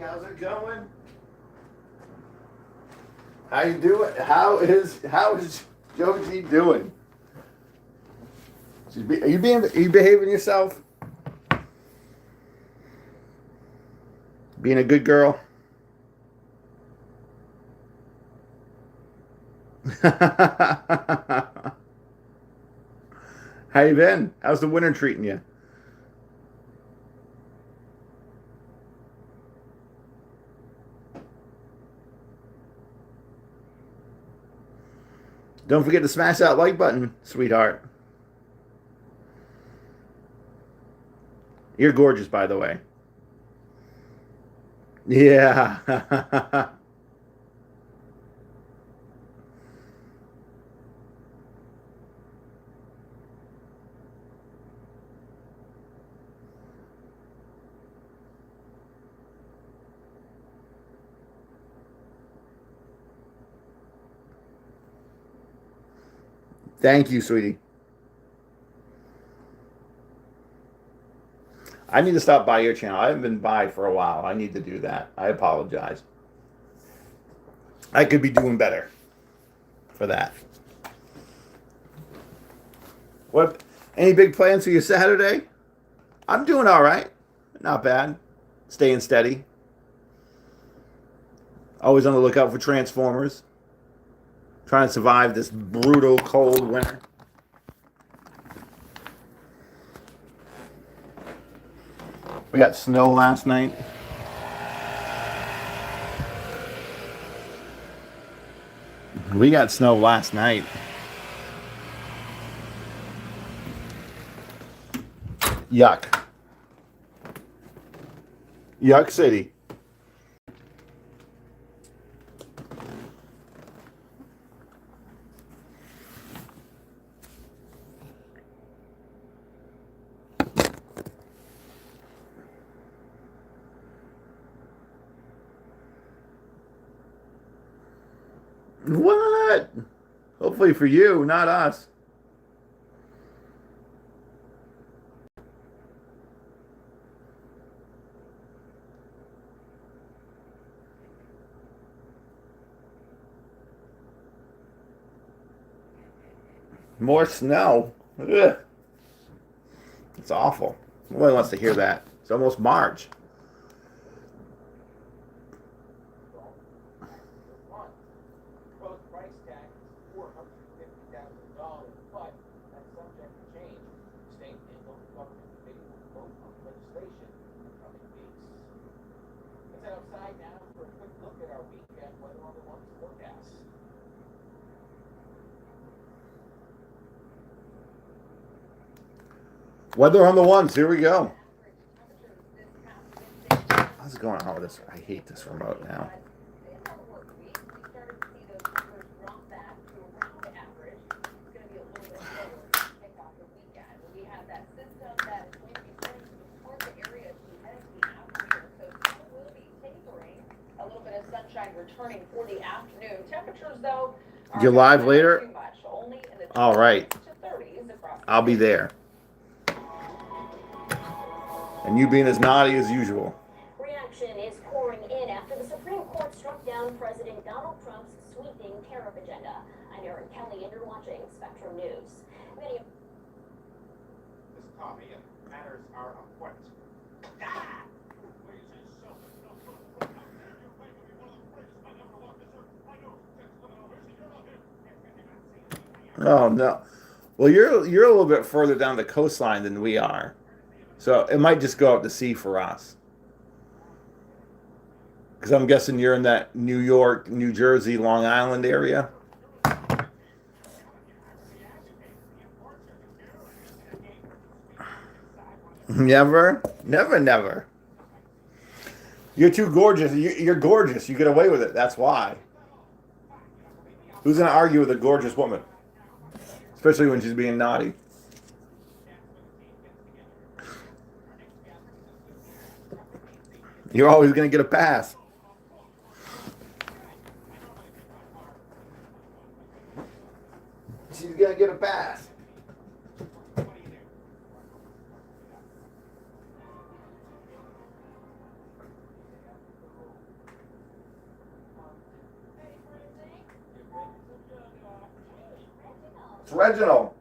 how's it going? How you doing? How is Joji doing? Are you behaving yourself? Being a good girl? How you been? How's the winter treating you? Don't forget to smash that like button, sweetheart. You're gorgeous, by the way. Yeah. Thank you, sweetie. I need to stop by your channel. I haven't been by for a while. I need to do that. I apologize. I could be doing better for that. What? Any big plans for your Saturday? I'm doing all right. Not bad. Staying steady. Always on the lookout for Transformers. Trying to survive this brutal cold winter. We got snow last night. We got snow last night. Yuck. Yuck City. What? Hopefully for you, not us. More snow. Ugh. It's awful. Nobody wants to hear that. It's almost March. Weather on the ones. Here we go. How's it going on with this? I hate this remote now. Returning for the afternoon. Temperatures, though, you're live later? All right. I'll be there. And you being as naughty as usual. Reaction is pouring in after the Supreme Court struck down President Donald Trump's sweeping tariff agenda. I'm Erin Kelly, and you're watching Spectrum News. Many of this coffee and matters are afoot. Oh no. Well, you're a little bit further down the coastline than we are. So it might just go out to sea for us. Because I'm guessing you're in that New York, New Jersey, Long Island area. Never. You're too gorgeous. You're gorgeous. You get away with it. That's why. Who's going to argue with a gorgeous woman? Especially when she's being naughty. You're always going to get a pass. She's going to get a pass. It's Reginald.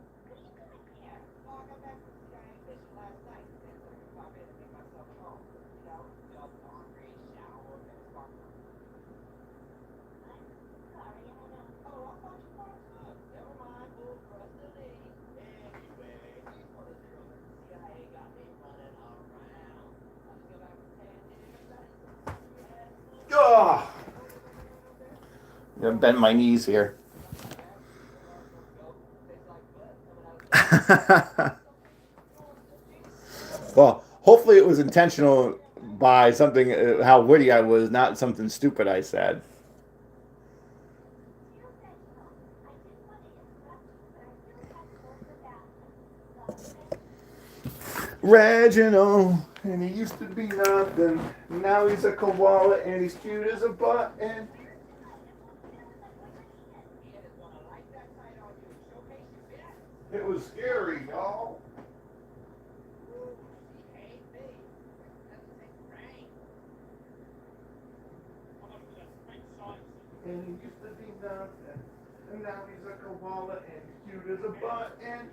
Oh, I'm gonna bend my knees here. Well, hopefully it was intentional by something, how witty I was, not something stupid I said. Reginald, and he used to be nothing. Now he's a koala and he's cute as a button. It was scary, y'all. And he used to be nothing. And now he's a koala and he's cute as a button.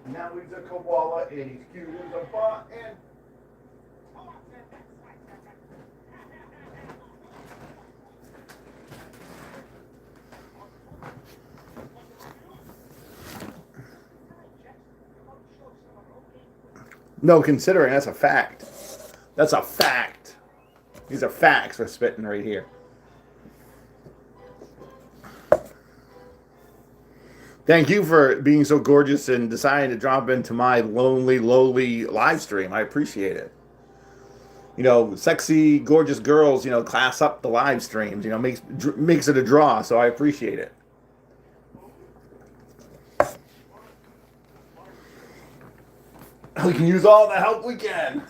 Now he's a koala and he's cute as a button. No, considering that's a fact. That's a fact. These are facts we're spitting right here. Thank you for being so gorgeous and deciding to drop into my lonely, lowly live stream. I appreciate it. You know, sexy, gorgeous girls, you know, class up the live streams. You know, makes it a draw, so I appreciate it. We can use all the help we can.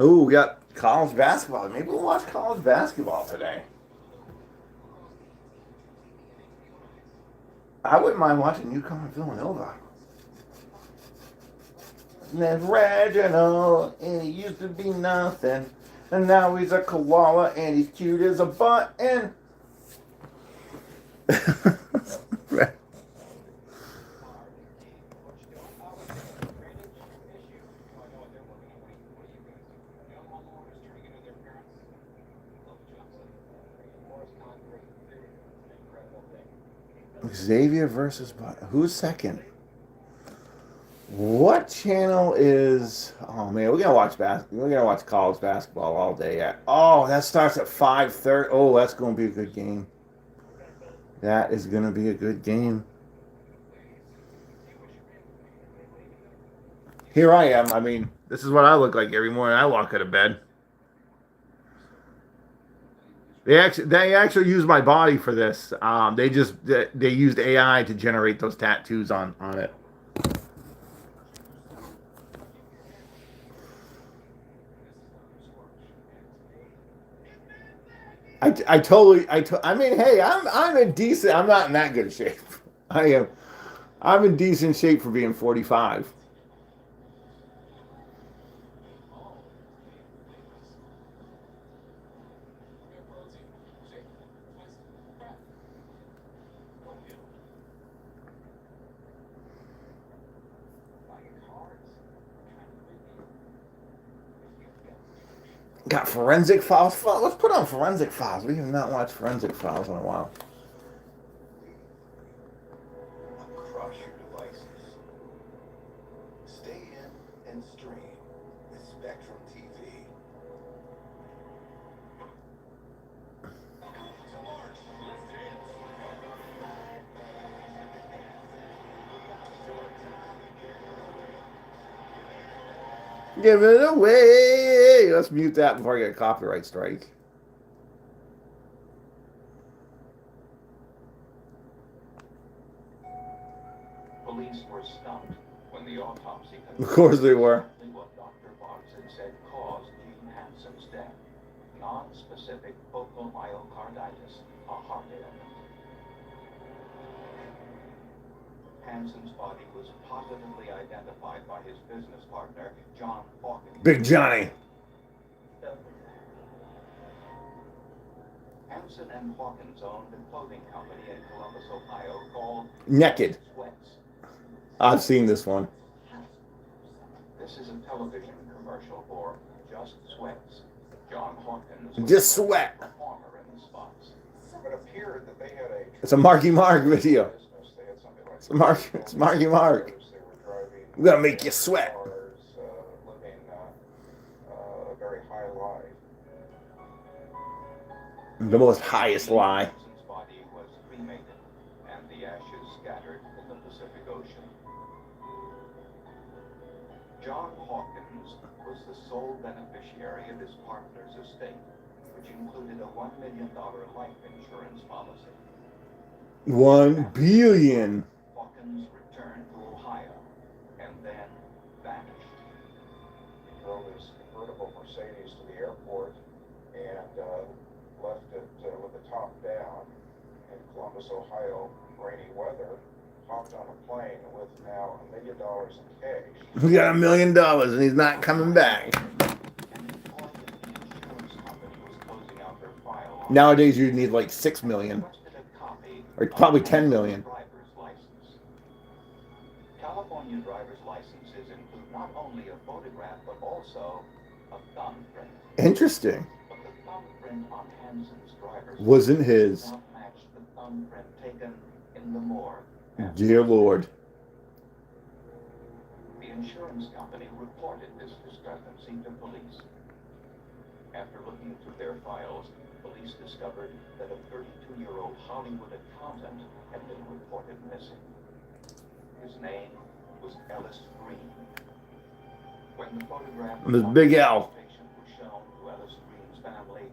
Ooh, we got college basketball. Maybe we'll watch college basketball today. I wouldn't mind watching UConn Villanova. And then Reginald, and he used to be nothing. And now he's a koala, and he's cute as a button. Xavier versus who's second? What channel is? Oh man, we're gonna watch We're gonna watch college basketball all day. Oh, that starts at 5:30. Oh, that's gonna be a good game. That is gonna be a good game. Here I am. I mean, this is what I look like every morning I walk out of bed. They actually use my body for this. They used AI to generate those tattoos on it. I mean, hey, I'm in decent. I'm not in that good shape. I am. I'm in decent shape for being 45. Got Forensic Files. Let's put on Forensic Files. We have not watched Forensic Files in a while. Across your devices. Stay in and stream with Spectrum TV. Give it away. Hey, let's mute that before I get a copyright strike. Police were stumped when the autopsy Of course they were. confirmed what Dr. Boggs had said caused Gene Hanson's death. Non-specific focal myocarditis, a heart ailment. Hanson's body was positively identified by his business partner, John Hawkins. Big Johnny. Hanson and Hawkins owned a clothing company in Columbus, Ohio called Naked. Sweats. I've seen this one. This is a television commercial for Just Sweats. John Hawkins was Just the sweat. performer in the spots. It appeared that they had a It's a Marky Mark video. business. They had something like It's Marky Mark. They were driving. We gotta make you sweat. Cars, living a very high life. The most highest lie. Hanson's body was cremated and the ashes scattered in the Pacific Ocean. John Hawkins was the sole beneficiary of his partner's estate, which included a $1 million life insurance policy. 1 billion. Hawkins returned to Ohio and then vanished. He drove his convertible Mercedes to the airport and left it with the top down in Columbus, Ohio, rainy weather. Hopped on a plane with now $1 million in cash. We got $1 million and he's not coming back. And employee of the insurance company was closing out their file on Nowadays you'd need like 6 million. requested a copy Or probably of 10 million. driver's license. California driver's licenses include not only a photograph but also a thumbprint. Interesting. But the thumbprint on Hanson's driver's Wasn't license his. did not match the thumbprint taken in the morgue. Dear Lord. The insurance company reported this discrepancy to police. After looking through their files, police discovered that a 32-year-old Hollywood accountant had been reported missing. His name was Ellis Green. When the photograph This Big L. patient was shown to Ellis Green's family,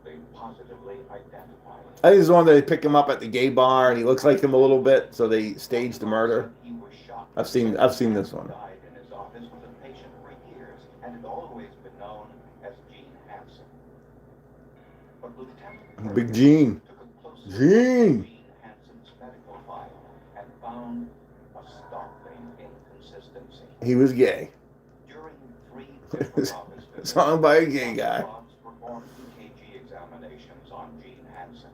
they positively identified him. I think it's the one that they pick him up at the gay bar and he looks like him a little bit, so they staged the murder. He was shocked. I've seen this one. Died in his office with a patient for years and had always been known as Gene Hanson. But Lieutenant Big Gene. took a closer look Gene. at Gene Hanson's medical file and found a startling inconsistency. He was gay. During 3 different office visits, Sung by a gay guy. Boggs performed EKG examinations on Gene Hanson.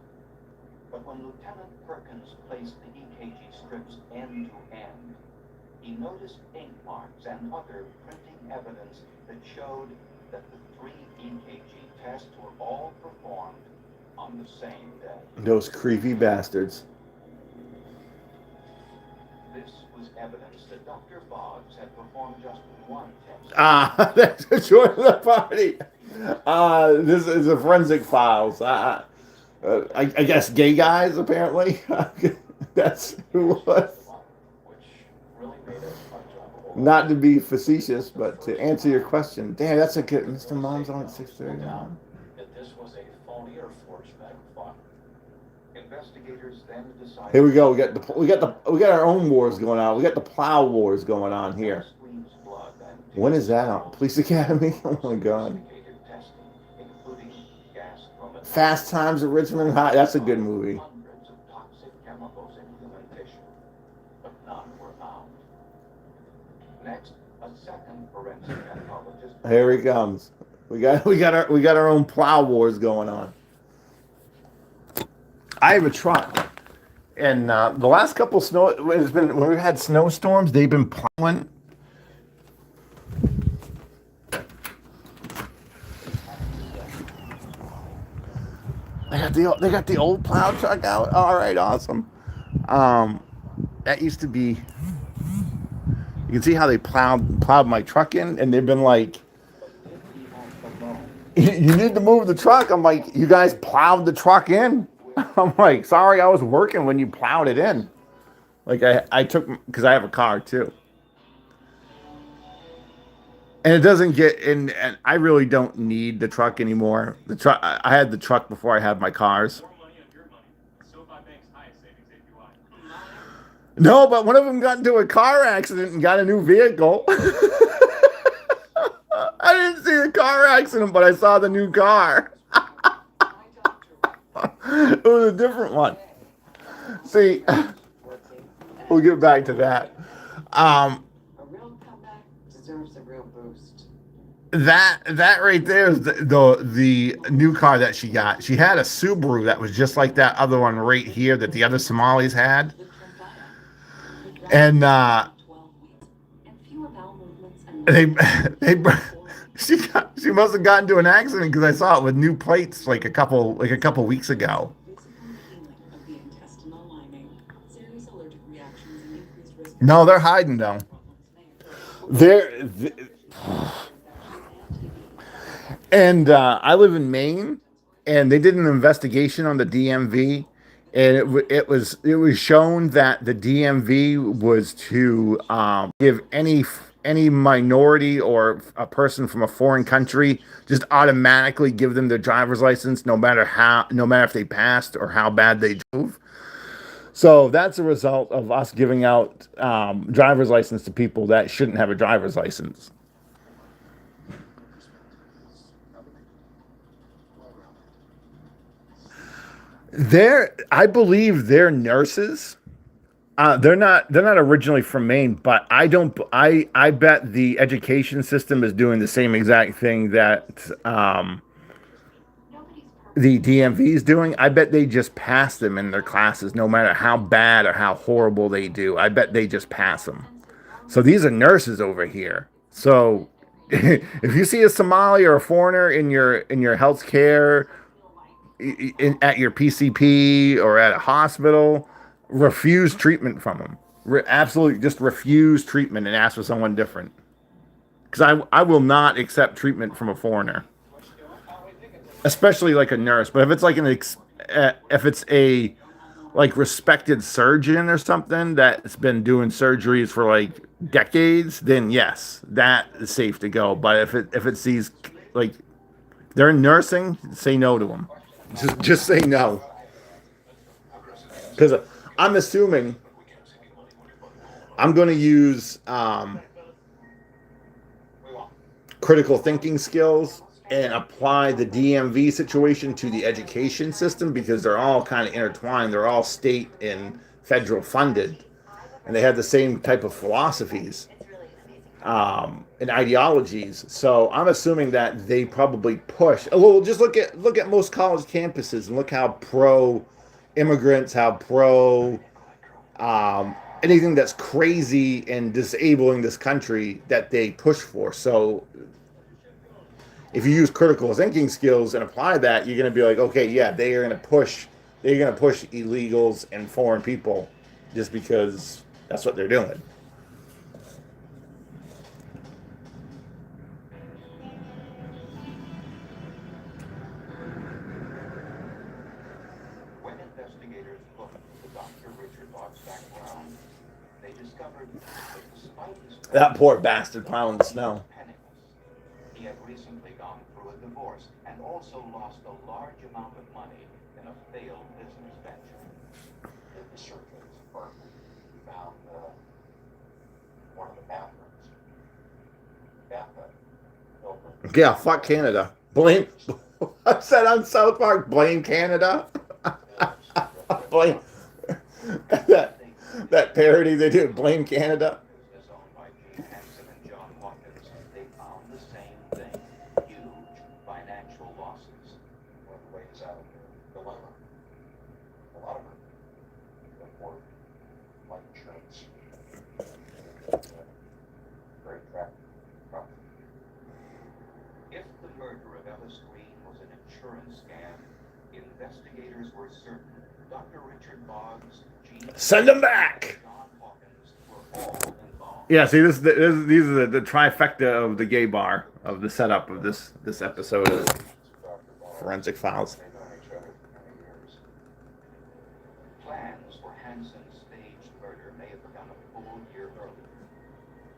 But when Lieutenant Perkins placed the EKG strips end to end, he noticed ink marks and other printing evidence that showed that the 3 EKG tests were all performed on the same day. Those creepy bastards. This was evidence that Dr. Boggs had performed just one test. Ah, that's a short of the party. This is a forensic files. I guess gay guys, apparently. That's who it was. Which really made it unjumpable. Not to be facetious, but to answer your question. Damn, that's a good. Mr. Mom's on at 6:30. That this was a phony or forged medical file. Investigators then decided. Here we go. We got our own wars going on. We got the plow wars going on here. Screams blood and When is that on? Police Academy? Oh my God. sophisticated testing, including gas chromatography. Fast Times at Richmond High. That's a good movie. Hundreds of toxic chemicals in human tissue, but none were found. Next, a second forensic pathologist. Here he comes. We got our own plow wars going on. I have a truck, and the last couple it's been when we've had snowstorms. They've been plowing. They got the old plow truck out. All right, awesome. That used to be. You can see how they plowed my truck in, and they've been like, you need to move the truck. I'm like, you guys plowed the truck in? I'm like, sorry, I was working when you plowed it in. Like I took, because I have a car too. And it doesn't get in, and I really don't need the truck anymore. The truck, I had the truck before I had my cars. No, but one of them got into a car accident and got a new vehicle. I didn't see the car accident, but I saw the new car. It was a different one. See, we'll get back to that. Um, A real comeback deserves a real boost. that right there is the new car that she got. She had a Subaru that was just like that other one right here that the other Somalis had, and they they she must have gotten into an accident because I saw it with new plates like a couple weeks ago. No, they're hiding though. They're And I live in Maine, and they did an investigation on the DMV, and it was shown that the DMV was to give any minority or a person from a foreign country just automatically give them their driver's license, no matter if they passed or how bad they drove. So that's a result of us giving out driver's license to people that shouldn't have a driver's license. I believe they're nurses. They're not originally from Maine, but I don't. I bet the education system is doing the same exact thing that the DMV is doing. I bet they just pass them in their classes, no matter how bad or how horrible they do. I bet they just pass them. So these are nurses over here. So if you see a Somali or a foreigner in your healthcare at your PCP or at a hospital, refuse treatment from them. Absolutely, just refuse treatment and ask for someone different. Because I will not accept treatment from a foreigner, especially like a nurse. But if it's like if it's a like respected surgeon or something that's been doing surgeries for like decades, then yes, that is safe to go. But if it's these like they're in nursing, say no to them. Just say no. Because I'm assuming I'm going to use critical thinking skills and apply the DMV situation to the education system because they're all kind of intertwined. They're all state and federal funded, and they have the same type of philosophies and ideologies. So I'm assuming that they probably push. Well, just look at most college campuses and look how pro immigrants, how pro anything that's crazy and disabling this country that they push for. So if you use critical thinking skills and apply that, you're going to be like, okay, yeah, they're going to push illegals and foreign people just because that's what they're doing. When investigators looked into Dr. Richard Lott's background, they discovered that despite his That poor bastard plowing the snow. penniless, he had recently gone through a divorce and also lost a large amount of money in a failed business venture. In the search of his apartment, we found one of the bathrooms. Bathtub. Yeah, fuck Canada. Blame. I said on South Park, blame Canada. Blame that parody they do. Blame Canada. Business owned by Gene Hansen and John Hawkins, they found the same thing: huge financial losses. One of the ways out of the dilemma. A lot of it afford life insurance. Very attractive property. If the murder of Ellis Green was an insurance scam, investigators were certain Dr. Richard Boggs, Gene Send them back. and John Hawkins were all involved. Yeah, see, these are the trifecta of the gay bar of the setup of this episode of Forensic Files. They've known each other for many years. Plans for Hansen's staged murder may have begun a full year earlier.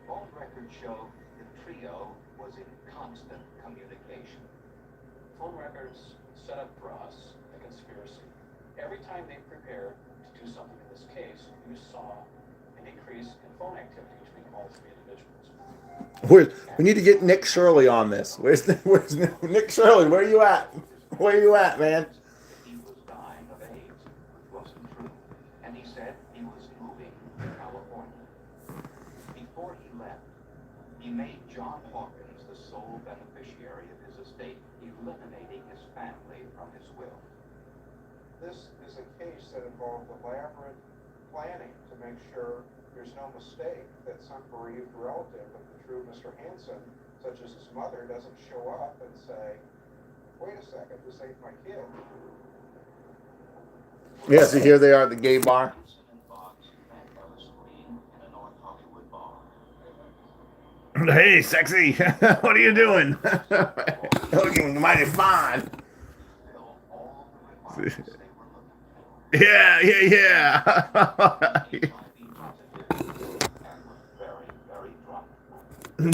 Phone records show the trio was in constant communication. Phone records set up for us a conspiracy. Every time they prepared to do something in this case, you saw an increase in phone activity between all three individuals. We need to get Nick Shirley on this. Where's Nick Shirley? Where are you at? Where are you at, man? He was dying of AIDS, which wasn't true, and he said he was moving to California. Before he left, he made John Hawkins the sole beneficiary of his estate, eliminating his family from his will. This is a case that involved elaborate planning to make sure there's no mistake that some bereaved relative of the true Mr. Hansen, such as his mother, doesn't show up and say, wait a second, this ain't my kid. Yeah, so here they are at the gay bar. Hansen and Boggs met Ellis Green in a North Hollywood bar. Hey, sexy. What are you doing? Looking mighty fine. Fulfill all the requirements they were looking for. Yeah, yeah, yeah.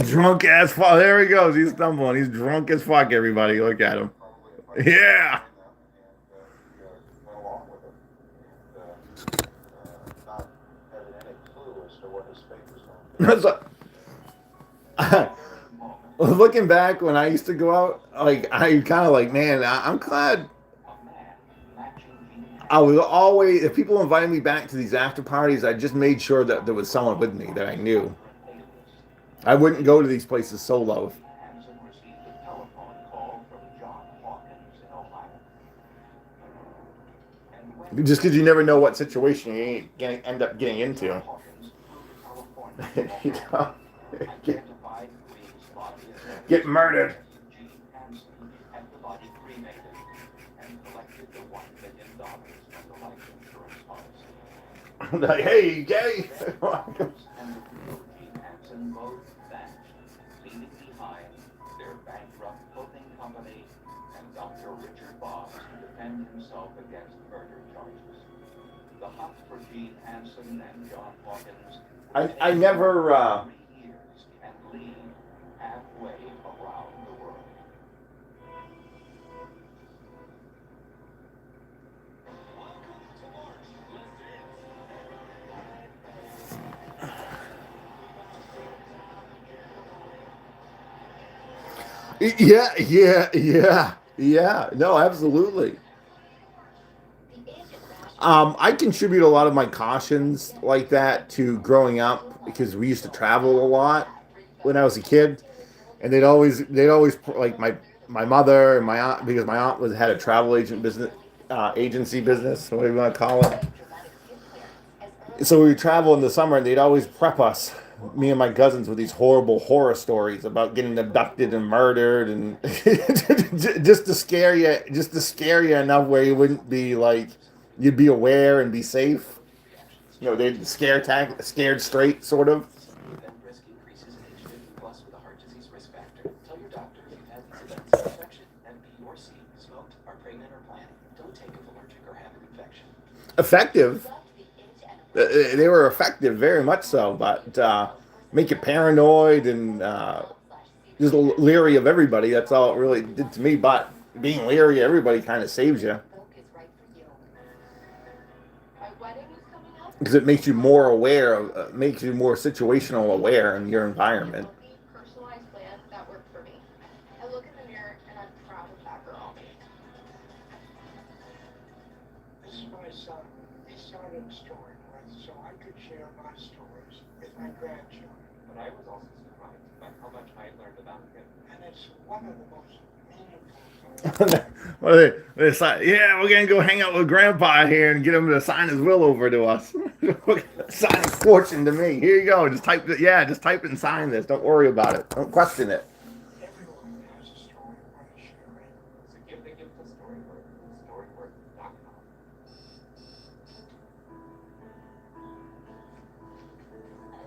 Drunk as fuck. There he goes. He's stumbling. He's drunk as fuck, everybody. Look at him. Yeah. Went along with it and not having any clue as to what his fate was going to be. Looking back when I used to go out, like I kind of like, man, I'm glad I was always, if people invited me back to these after parties, I just made sure that there was someone with me that I knew. I wouldn't go to these places solo. Hansen received a telephone call from John Hawkins in Ohio. And when Just because you never know what situation you ain't gonna end up getting into. John Hawkins flew to California You know? identified Green's body as Get murdered. Gene Hansen had the body cremated and collected the $1 million from the life insurance policy. Like, hey, gay. And the real Gene Hansen both vanished, leaving behind their bankrupt clothing company and Dr. Richard Boggs to defend himself against murder charges. The hunt for Gene Hansen and John Hawkins I never, 3 years and lead halfway around the world. yeah. No, absolutely. I contribute a lot of my cautions like that to growing up because we used to travel a lot when I was a kid, and they'd always like my mother and my aunt, because my aunt had a travel agent business, agency business, whatever you want to call it. So we would travel in the summer, and they'd always prep us, me and my cousins, with these horrible horror stories about getting abducted and murdered, and just to scare you enough where you wouldn't be like, you'd be aware and be safe. You know, they'd scared straight, sort of. Then risk increases in age 50 plus with a heart disease risk factor. Tell your doctor if you've had these events: infection, MB or C, smoked, are pregnant or planning. Don't take if allergic or have an infection. Effective. They were effective, very much so, but make you paranoid and just leery of everybody. That's all it really did to me. But being leery of everybody kind of saves you, because it makes you more aware of, makes you more situational aware in your environment. Personalized plan that worked for me. I look in the mirror and I'm proud of that girl. This is my son. He started a story with, so I could share my stories with my grandchildren. But I was also surprised by how much I learned about him. And it's one of the most meaningful What are they sign, yeah, we're gonna go hang out with Grandpa here and get him to sign his will over to us. Sign his fortune to me. Here you go. Just type it. Yeah, just type it and sign this. Don't worry about it. Don't question it. Everyone has a story worth sharing. So give the story worth talking about.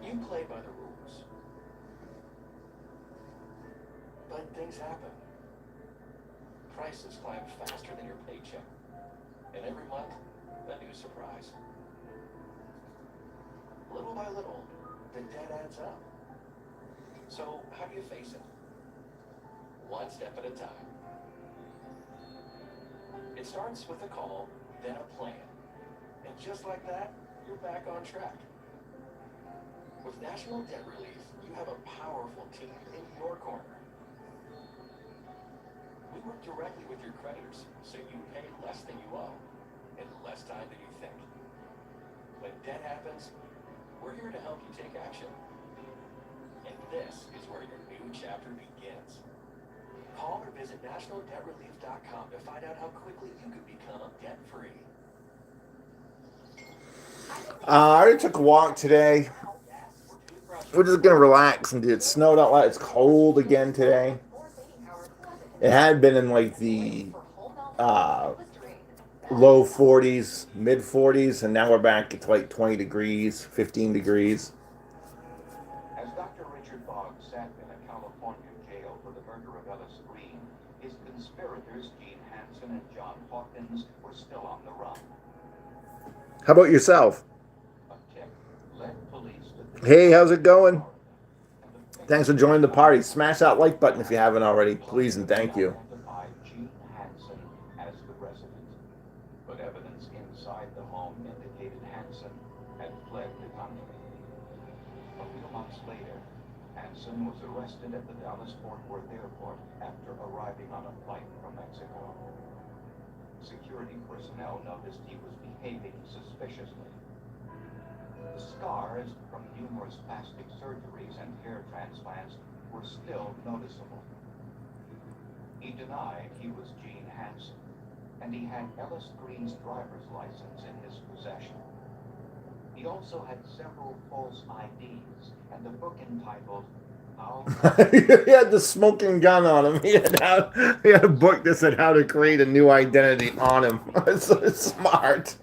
You play by the rules. But things happen. Prices climb faster than your paycheck. And every month, a new surprise. Little by little, the debt adds up. So, how do you face it? One step at a time. It starts with a call, then a plan. And just like that, you're back on track. With National Debt Relief, you have a powerful team in your corner. We work directly with your creditors, so you pay less than you owe, in less time than you think. When debt happens, we're here to help you take action. And this is where your new chapter begins. Call or visit nationaldebtrelief.com to find out how quickly you can become debt-free. I already took a walk today. We're just gonna relax and do it. Snowed out loud. It's cold again today. It had been in like the low 40s, mid 40s, and now we're back at like 20 degrees, 15 degrees. As Dr. Richard Boggs sat in a California jail for the murder of Ellis Green, his conspirators, Gene Hansen and John Hawkins, were still on the run. How about yourself? A tip led police to the Hey, how's it going? Thanks for joining the party. Smash that like button if you haven't already, please and thank you. identified Gene Hansen as the resident. But evidence inside the home indicated Hansen had fled the country. A few months later, Hansen was arrested at the Dallas-Fort Worth airport after arriving on a flight from Mexico. Security personnel noticed he was behaving suspiciously. The scars from numerous plastic surgeries and hair transplants were still noticeable. He denied he was Gene Hansen, and he had Ellis Green's driver's license in his possession. He also had several false IDs and a book entitled How He had the smoking gun on him. He had a book that said how to create a new identity on him. It's so smart.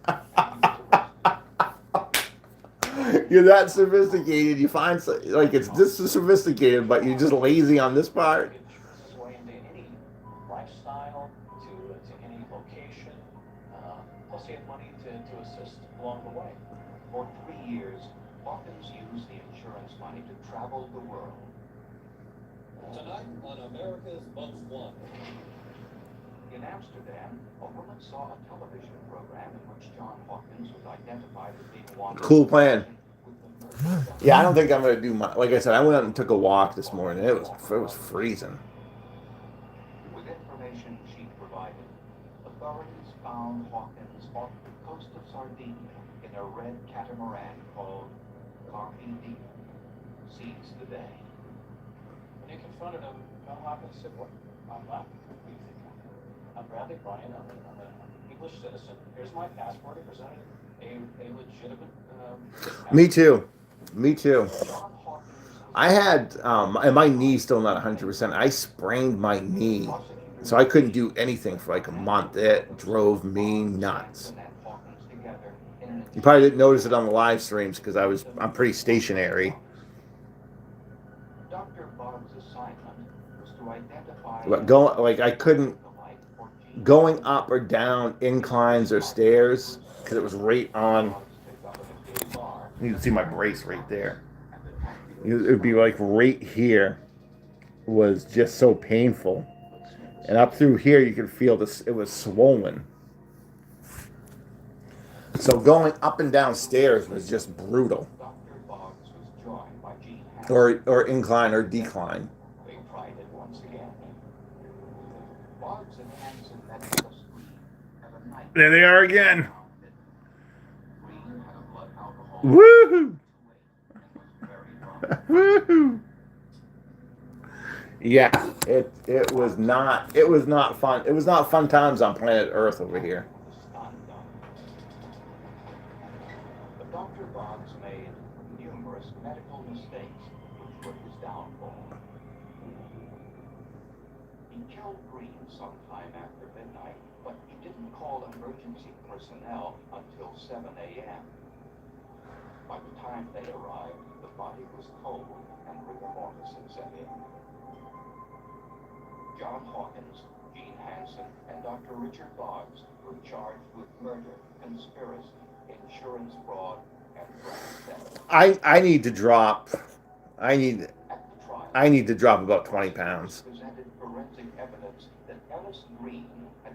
You're that sophisticated. You find like it's this sophisticated, but you're just lazy on this part. This way into any lifestyle, to any location. Plus, he had money to assist along the way. For 3 years, Hawkins used the insurance money to travel the world. Tonight on America's Most Wanted. In Amsterdam, a woman saw a television program in which John Hawkins was identified as being wanted. Cool plan. Yeah, I don't think I'm gonna do my. Like I said, I went out and took a walk this morning. It was freezing. With information she provided, authorities found Hawkins off the coast of Sardinia in a red catamaran called Carpe Diem. Seize the day. When you confronted him, John Hawkins said, "What? I'm not. What do you think I'm Bradley Bryan. I'm an English citizen. Here's my passport. He presented a legitimate. Me too. Me too. I had, and my knee's still not 100%. I sprained my knee, so I couldn't do anything for like a month. It drove me nuts. You probably didn't notice it on the live streams because I'm pretty stationary. Dr. Boggs' assignment was to identify. But I couldn't going up or down inclines or stairs because it was right on. You can see my brace right there. It would be like right here was just so painful. And up through here, you could feel this. It was swollen. So going up and down stairs was just brutal. Or incline or decline. They tried it once again. Boggs and Hansen met Ellis Green at a night. There they are again. Green had a blood alcohol. Woohoo! and was very drunk. Woohoo! Yeah, it was not fun. It was not fun times on planet Earth over here. But Dr. Boggs made numerous medical mistakes which were his downfall. He killed Green sometime after midnight, but he didn't call emergency personnel until 7 a.m. By the time they arrived, the body was cold and rigor mortis had set in. John Hawkins, Gene Hansen, and Dr. Richard Boggs were charged with murder, conspiracy, insurance fraud, and grand theft. I need to drop. At the trial, I need to drop about 20 pounds.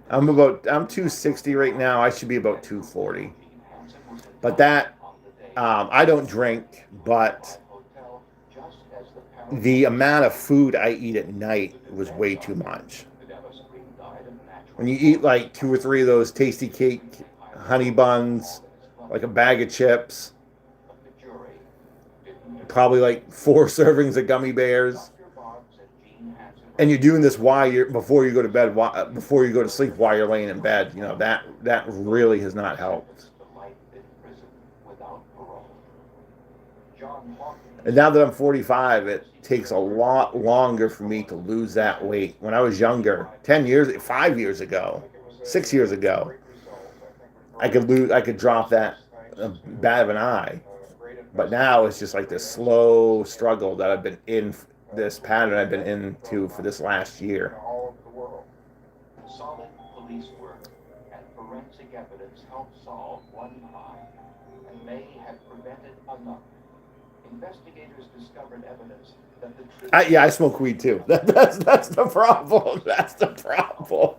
I'm 260 right now. I should be about 240. But that, I don't drink, but the amount of food I eat at night was way too much. When you eat like 2 or 3 of those tasty cake honey buns, like a bag of chips, probably like 4 servings of gummy bears, and you're doing this while you're before you go to bed, before you go to sleep, while you're laying in bed, that really has not helped. And now that I'm 45, it takes a lot longer for me to lose that weight. When I was younger, 5 years ago, 6 years ago, I could drop that bat of an eye. But now it's just like this slow struggle that I've been in, this pattern I've been into for this last year. Solid police work and forensic evidence helped solve one crime and may have prevented another. Investigators discovered evidence that the truth. Yeah, I smoke weed too. That's the problem. That's the problem.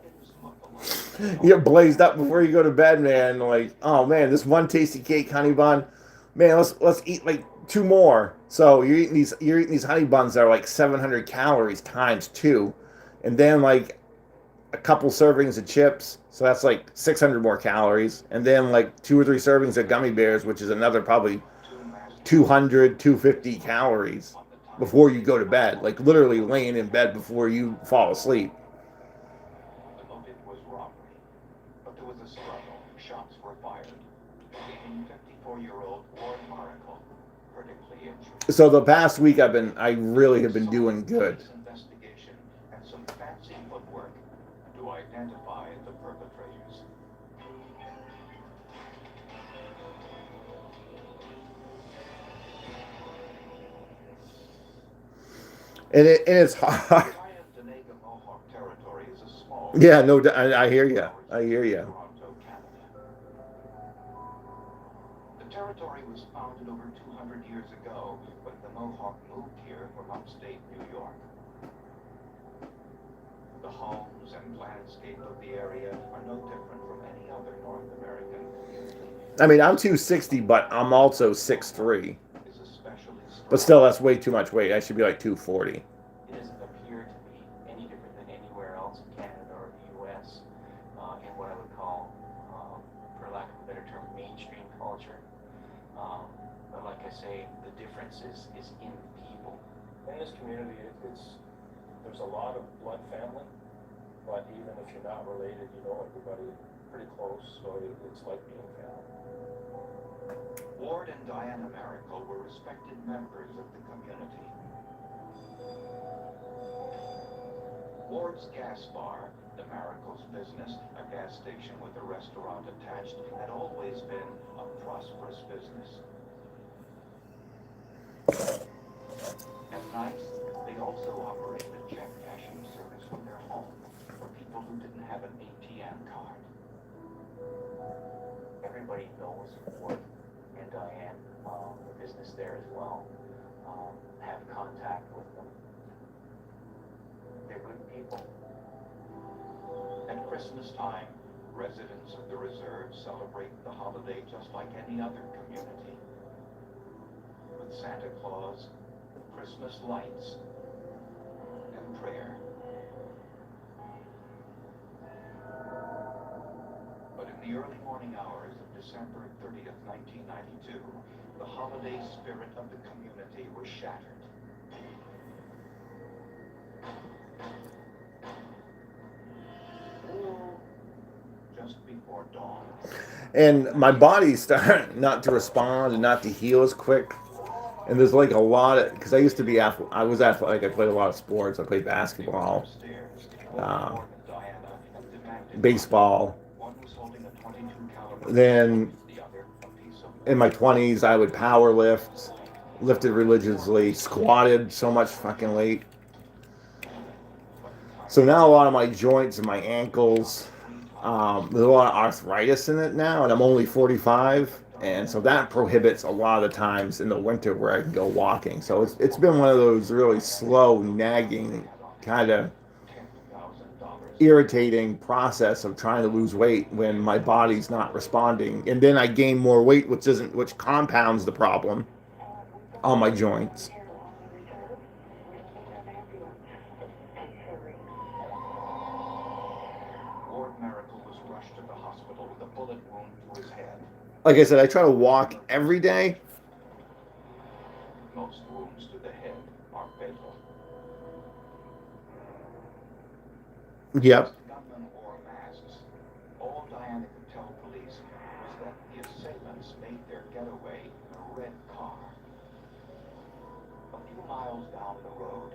You get blazed up before you go to bed, man. Like, oh man, this one tasty cake honey bun, man. Let's eat like 2 more. So you're eating these honey buns that are like 700 calories times 2, and then like a couple servings of chips. So that's like 600 more calories, and then like 2 or 3 servings of gummy bears, which is another probably 200, 250 calories before you go to bed. Like literally laying in bed before you fall asleep. The motive was robbery, but there was a struggle. Shots were fired, leaving 54-year-old Ward Maracle critically injured. So the past week I really have been doing good. Investigation and some fancy footwork to identify the perpetrators. And it's hard. Yeah, no, I hear you. I hear you. The territory was founded over 200 years ago when the Mohawk moved here from upstate New York. The homes and landscape of the area are no different from any other North American community. I mean, I'm 260, but I'm also 6'3". But still, that's way too much weight. I should be like 240. It doesn't appear to be any different than anywhere else in Canada or the U.S. In what I would call, for lack of a better term, mainstream culture. But like I say, the difference is in people. In this community, there's a lot of blood family, but even if you're not related, you know everybody pretty close, so it's like being family. Ward and Diana Maracle were respected members of the community. Ward's gas bar, the Maracle's business, a gas station with a restaurant attached, had always been a prosperous business. At night, they also operated a check cashing service from their home for people who didn't have an ATM card. Everybody knows Ward and Diane, the business there as well, have contact with them. They're good people. At Christmas time, residents of the reserve celebrate the holiday just like any other community. With Santa Claus, Christmas lights, and prayer. But in the early morning hours of December 30th, 1992, the holiday spirit of the community was shattered. Just before dawn. And my body's starting not to respond and not to heal as quick. And there's like a lot of, because I used to be I was athletic. I played a lot of sports. I played basketball, baseball. Then in my 20s, I would power lift, lifted religiously, squatted so much fucking weight. So now a lot of my joints and my ankles, there's a lot of arthritis in it now, and I'm only 45. And so that prohibits a lot of the times in the winter where I can go walking. So it's been one of those really slow, nagging, kind of irritating process of trying to lose weight when my body's not responding. And then I gain more weight, which compounds the problem on my joints. Lord Miracle was rushed to the hospital with a bullet wound to his head. Like I said, I try to walk every day. Most wounds to the head are fatal. Yep. Gunmen or masks, all Diana could tell police was that the assailants made their getaway in a red car. A few miles down the road,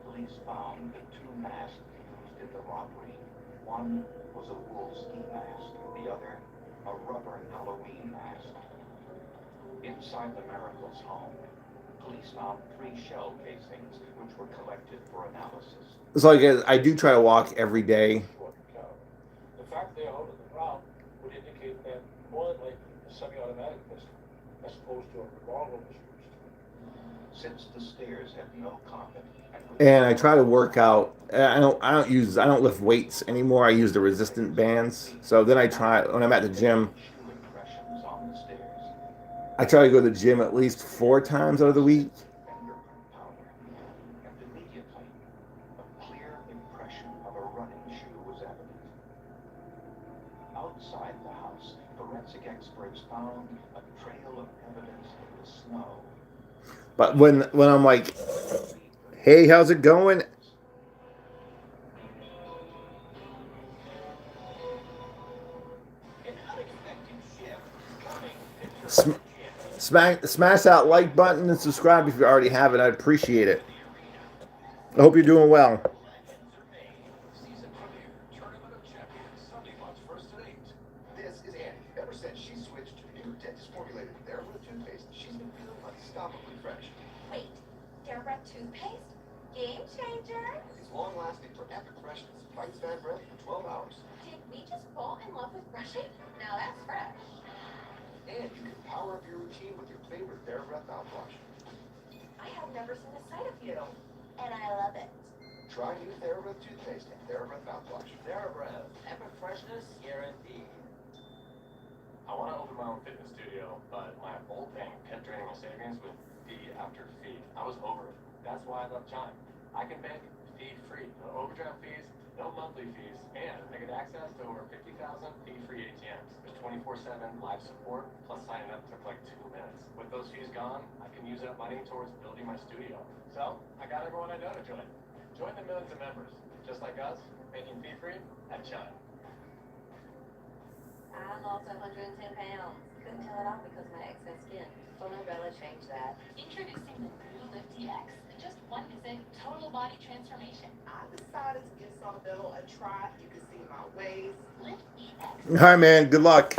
police found the two masks used in the robbery. One was a wool ski mask, the other a rubber Halloween mask. Inside the Miracle's home, police found 3 shell casings which were collected for analysis. So I do try to walk every day. The fact they are out of the ground would indicate that more than likely a semi-automatic pistol, as opposed to a revolver, was used. Since the stairs had no carpet, And I try to work out. I don't lift weights anymore. I use the resistant bands. So then I try when I'm at the gym. I try to go to the gym at least 4 times out of the week. Immediately, a clear impression of a running shoe was evident. Outside the house, forensic experts found a trail of evidence in the snow. But when I'm like, hey, how's it going? Smash that like button and subscribe if you already have it. I'd appreciate it. I hope you're doing well. Season premiere, Tournament of Champions, Sunday, March 1st at 8. This is Annie. Ever since she switched to the new dentist-formulated TheraBreath toothpaste, she's been feeling unstoppably fresh. Wait, TheraBreath toothpaste? Game changer? It's long-lasting for epic freshness. Fights bad breath for 12 hours. Did we just fall in love with brushing? Now that's fresh. And you can power up your routine with your favorite TheraBreath mouthwash. I have never seen a sight of you, and I love it. Try new TheraBreath toothpaste and TheraBreath mouthwash. TheraBreath, epic freshness guaranteed. I want to open my own fitness studio, but my old bank kept draining my savings with fee after fee. I was over it. That's why I left Chime. I can bank fee-free, no overdraft fees, no monthly fees, and I get access to over 50,000 fee-free ATMs. There's 24/7 live support, plus signing up took like 2 minutes. With those fees gone, I can use that money towards building my studio. So, I got everyone I know to join. Join the millions of members, just like us, making fee-free at Chime. I lost 110 pounds. Couldn't tell it off because of my excess skin. So Novella changed that. Introducing the new Lift DX. In just one visit, total body transformation. I decided to give Sonobello a try. You can see my waist. Lift EX. Hi, man. Good luck.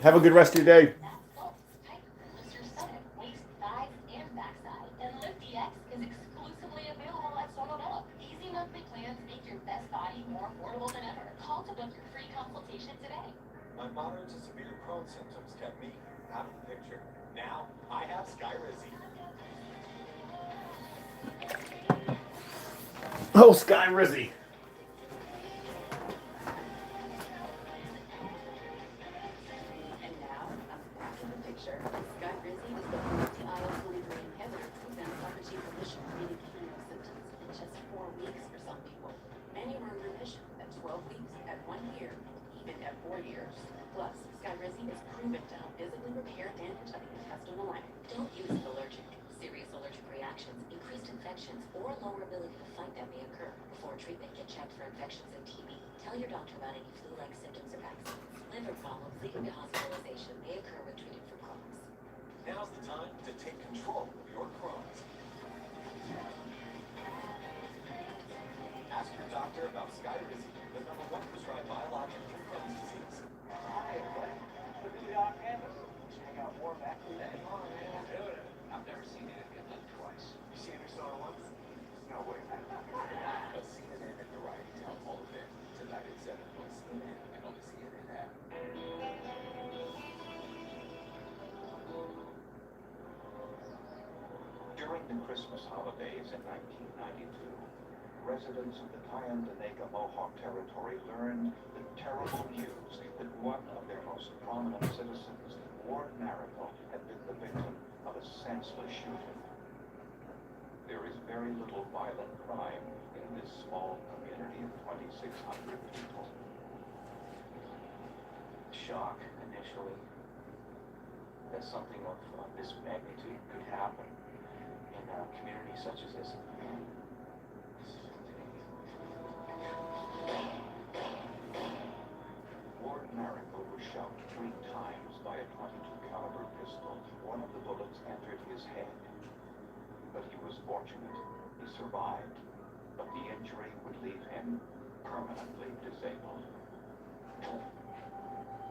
Have a good rest of your day. Lifts your stomach, waist, thighs, and backside. And Lift DX is exclusively available at Sonobello. Easy monthly plans make your best body more affordable than ever. Call to book your free consultation today. My moderate to severe Crohn's symptoms kept me out of the picture. Now, I have Skyrizi. Oh, Sky Rizzy. And now, I'm back in the picture. Skyrizi is the multi-IL-23 inhibitor to prevent autophagy remission, meaning chemo symptoms in just 4 weeks for some people. Many were in remission at 12 weeks, at 1 year, even at 4 years. Plus, Skyrizi is proven to help visibly repair damage of the intestinal lining. Don't use it allergic. Serious allergic reactions, increased infections, or lower ability to fight that may occur. Before treatment, get checked for infections and TB. Tell your doctor about any flu-like symptoms or vaccines. Liver problems leading to hospitalization may occur when treated for Crohn's. Now's the time to take control of your Crohn's. Ask your doctor about Skyrizi, the #1 prescribed biologic for Crohn's disease. Hey, buddy. Look at the on campus. Check out more back in the day. Oh, man. Dude, I've never seen it get lit twice. You seen her saw it once? No way. But CNN and Variety tell all of it. Tonight at 7 on CNN. You can only see it in that. During the Christmas holidays in 1992, residents of the Tyondanega Mohawk Territory learned the terrible news that one of their most prominent citizens, Ward Maracle, had been the victim of a senseless shooting. There is very little violent crime in this small community of 2,600 people. Shock initially that something of this magnitude could happen in a community such as this. Ward Maracle was shot 3 times by a .22 caliber pistol. One of the bullets entered his head, but he was fortunate. He survived, but the injury would leave him permanently disabled.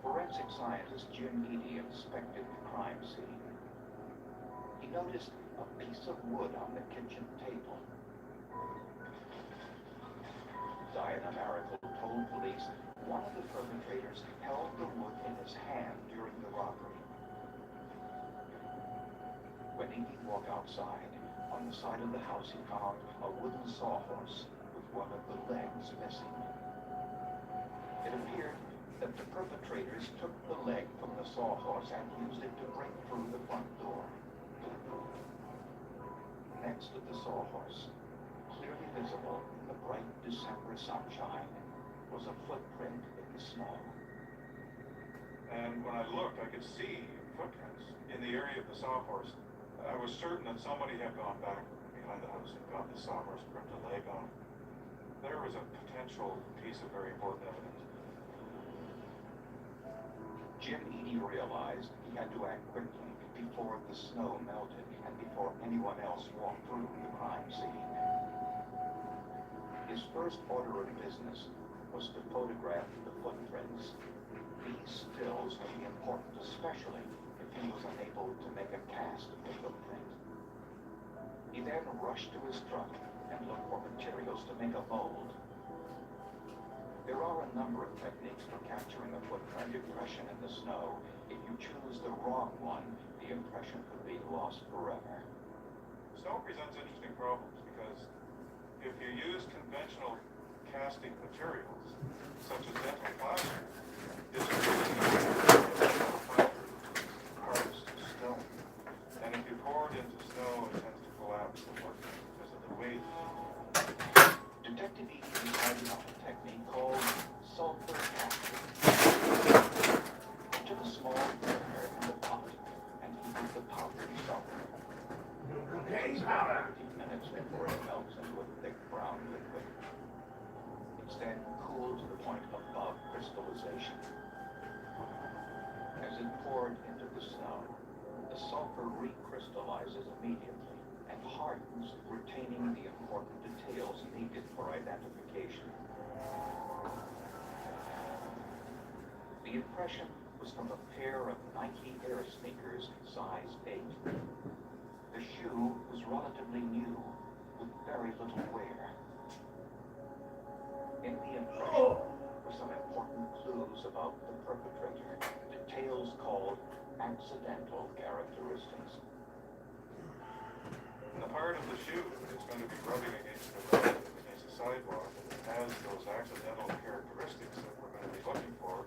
Forensic scientist Jim Eady inspected the crime scene. He noticed a piece of wood on the kitchen table. Diana Maracle told police one of the perpetrators held the wood in his hand during the robbery. When Eady walked outside, on the side of the house he found a wooden sawhorse with one of the legs missing. It appeared that the perpetrators took the leg from the sawhorse and used it to break through the front door. Next to the sawhorse, clearly visible in the bright December sunshine, was a footprint in the snow. And when I looked, I could see footprints in the area of the sawhorse. I was certain that somebody had gone back behind the house and got the sawhorse, ripped the leg off. There was a potential piece of very important evidence. Jim Eady realized he had to act quickly before the snow melted and before anyone else walked through the crime scene. His first order of business was to photograph the footprints. These stills would be important, especially if he was unable to make a cast of the footprint. He then rushed to his truck and looked for materials to make a mold. There are a number of techniques for capturing a footprint impression in the snow. If you choose the wrong one, the impression could be lost forever. Snow presents interesting problems because if you use conventional casting materials, such as dental plaster, it's hardest stone. And if you pour it into snow, it tends to collapse the work because of the weight. Detective Eady decided on a technique called sulfur casting. He took a small burner in the pot and heated the powdered sulfur. It takes about 15 minutes before it melts into a thick brown liquid. It's then cooled to the point above crystallization. As it poured into the snow, the sulfur recrystallizes immediately and hardens, retaining the important details needed for identification. The impression was from a pair of Nike Air sneakers, size 8. The shoe was relatively new, with very little wear. In the impression were some important clues about the perpetrator, details called accidental characteristics. And the part of the shoe is going to be rubbing against the road, against the sidewalk, and it has those accidental characteristics that we're going to be looking for.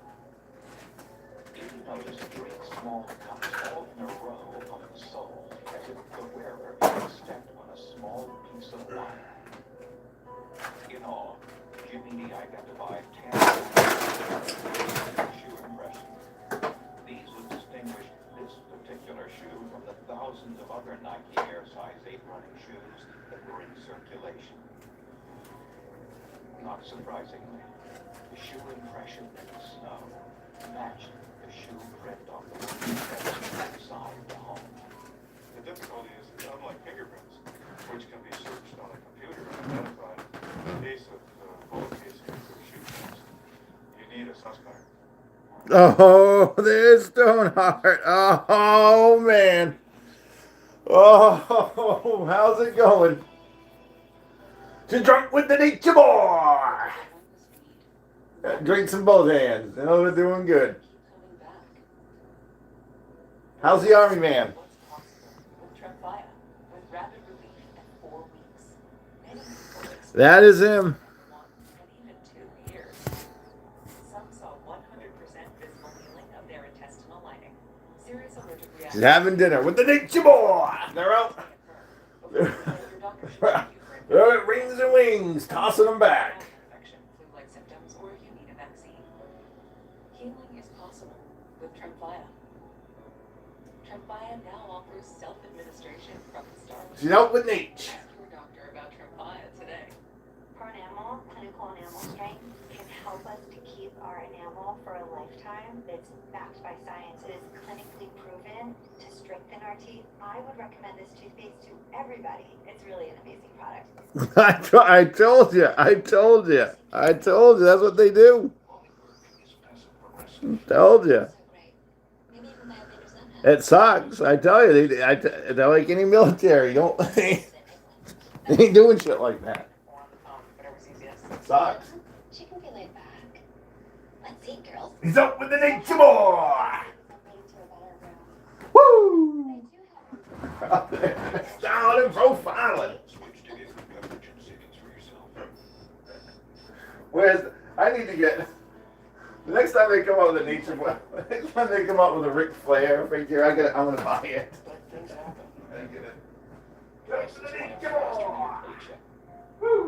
Eady noticed 3 small cuts all in a row on the sole, as if the wearer had stepped on a small piece of wire. In all, Jim Eady identified 10 shoe impressions. These would distinguish this particular shoe from the thousands of other Nike Air size 8 running shoes that were in circulation. Not surprisingly, the shoe impression in the snow matched the shoe print on the wooden steps outside the home. The difficulty is, unlike fingerprints, which can be searched on a computer and identified, in the case of bullet casings or shoe prints, you need a suspect. Oh, there's Stoneheart. Oh, man. Oh, how's it going? She's drunk with the nature boy. Drinks in both hands. Oh, we're doing good. How's the army man? With reported relief at 4 weeks. Many people experienced That is him. 1 and even 2 years. Some saw 100% visible healing of their intestinal lining. Serious allergic She's reactions. having dinner with the nature boy. They're out. Before you say your doctor should check you for They're at rings and wings, tossing them back. infection, flu-like symptoms, or if you need a vaccine. Healing is possible with Tremfya. Tremfya now offers self-administration from the start. She's out with Nate. Ask your doctor about Tremfya today. For an animal, clinical enamel strength can help us to keep our enamel for a lifetime. It's backed by science. It is clinically proven to strengthen our teeth. I would recommend this toothpaste to everybody. It's really an amazing product. I told you. That's what they do. Told you. Maybe even buy a bigger sun hat. It sucks. I tell you. They're like any military. Don't. They ain't doing shit like that. Or on the phone, whatever's easiest. It sucks. She can be laid back. Let's eat, girls. He's up with the nature boy. Upgrade to a better room. Woo! They do have Styling and profiling. Switch to get good coverage and savings for yourself. Where's I need to get the next time they come out with a nature boy. Next time they come out with a Ric Flair figure, I'm gonna buy it. But things happen. I get it. Prices went up faster than your paycheck.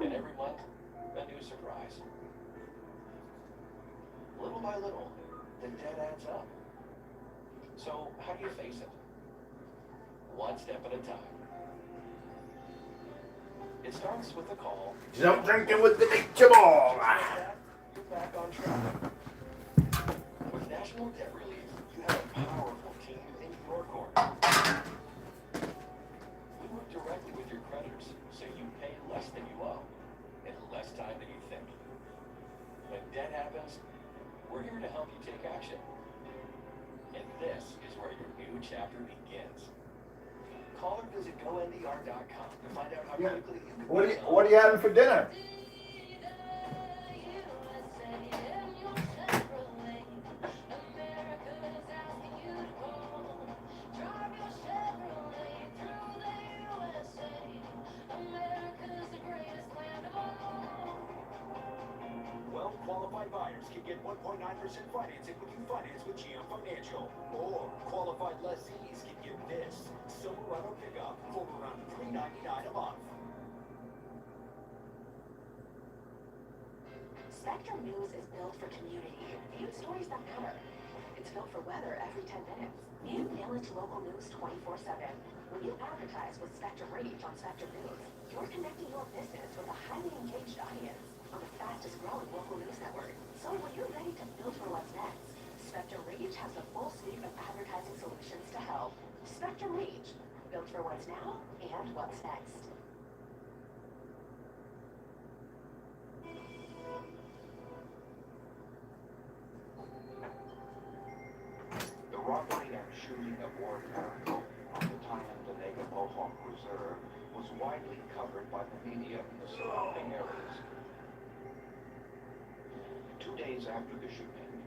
And every month, a new surprise. Little by little, the debt adds up. So how do you face it? One step at a time. It starts with a call. She's out drinking with the nature boy. You're back on track. With National Debt Relief, you have a powerful team in your corner. We work directly with your creditors, so you pay less than you owe, in less time than you think. When debt happens, we're here to help you take action. And this is where your new chapter begins. Call or visit GoNDR.com to find out how quickly you can What are you having for dinner? Well-qualified buyers can get 1.9% financing when you finance with GM Financial. Or qualified lessees can get this Silverado pickup for around $399 a month. Spectrum News is built for community. News stories that matter. It's built for weather every 10 minutes. And mail it to local news 24/7. When you advertise with Spectrum Reach on Spectrum News, you're connecting your business with a highly engaged audience on the fastest growing local news network. So when you're ready to build for what's next, Spectrum Reach has a full suite of advertising solutions to help. Spectrum Reach, built for what's now and what's next. The robbery and shooting of Ward Maricopa on the Tynandanega Mohawk Reserve was widely covered by the media in the surrounding areas. 2 days after the shooting,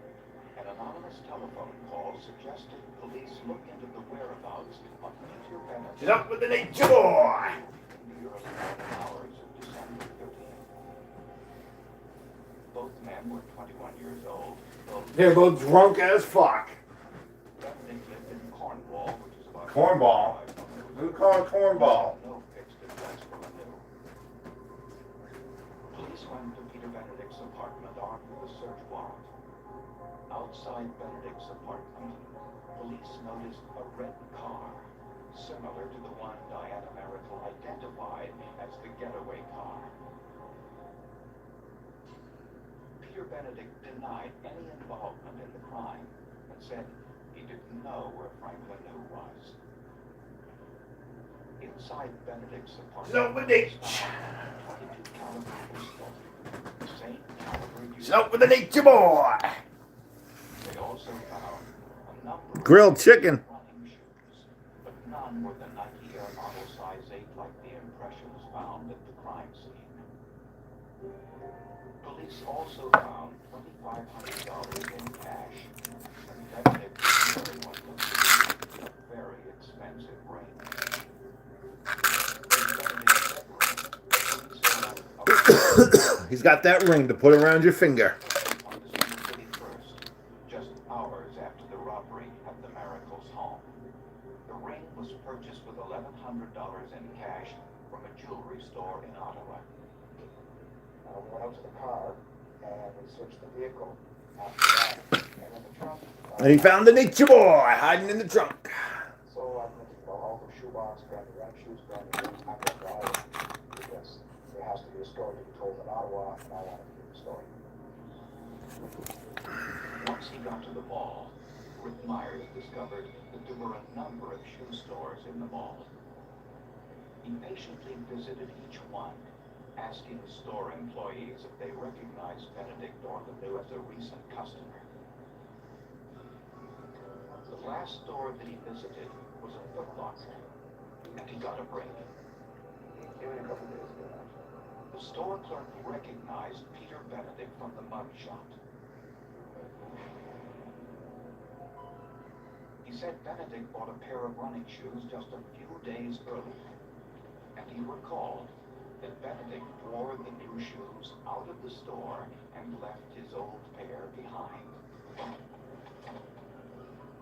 an anonymous telephone call suggested police look into the whereabouts of Peter Bennett. She's up with the nature boy. In the early morning hours of December 30th. Both men were 21 years old. They're both drunk as fuck. Benedict lived in Cornwall, which is about Cornball. 45 miles Who called cornball? No fixed address for Lanu. Police went to Peter Benedict's apartment armed with a search warrant. Outside Benedict's apartment, police noticed a red car, similar to the one Diana Marital identified as the getaway car. Peter Benedict denied any involvement in the crime and said he didn't know where Franklin New was. Inside Benedict's apartment, So Benedict. was found a 22 caliber pistol, the same caliber used. She's up with the nature boy. They also found a number of Grilled chicken. running shoes, but none were the Nike Air Model size 8 like the impressions found at the crime scene. Police also found $2,500 in cash, and Benedict was very much a very expensive ring. He's got that ring to put around your finger. On December 31st, just hours after the robbery at the Miracles home. The ring was purchased with $1,100 in cash from a jewelry store in Ottawa. We went out to the car and we searched the vehicle. After that, and in the trunk. And he found the nature boy hiding in the trunk. So I'm thinking, well, all the shoebox, brand new running shoes, brand new boots, I'm going to buy it because there has to be a story to be told in Ottawa, and I wanted to hear the story. Once he got to the mall, Rick Myers discovered that there were a number of shoe stores in the mall. He patiently visited each one, asking store employees if they recognized Benedict Orlando as a recent customer. The last store that he visited was a Foot Locker, and he got a break. Give it a couple days ago. The store clerk recognized Peter Benedict from the mug shot. He said Benedict bought a pair of running shoes just a few days earlier, and he recalled that Benedict wore the new shoes out of the store and left his old pair behind.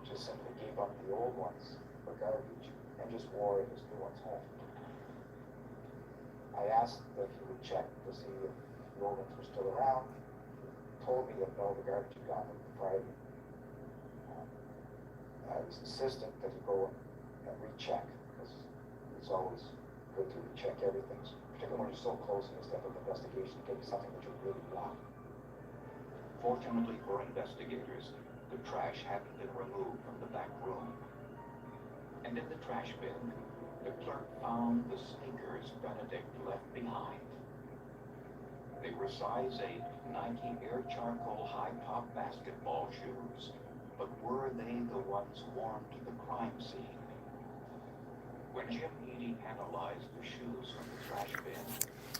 Just simply gave up the old ones for garbage and just wore his new ones home. I asked if he would check to see if the old ones were still around. He told me that no, the garbage had gone on Friday. I was insistent that he go and recheck, because it's always good to recheck everything, particularly when you're so close in this type of investigation, it can be something that you really want. Fortunately for investigators, the trash hadn't been removed from the back room. And in the trash bin, the clerk found the sneakers Benedict left behind. They were size 8 Nike Air Charcoal high-top basketball shoes, but were they the ones worn to the crime scene? When Jim Eady analyzed the shoes from the trash bin,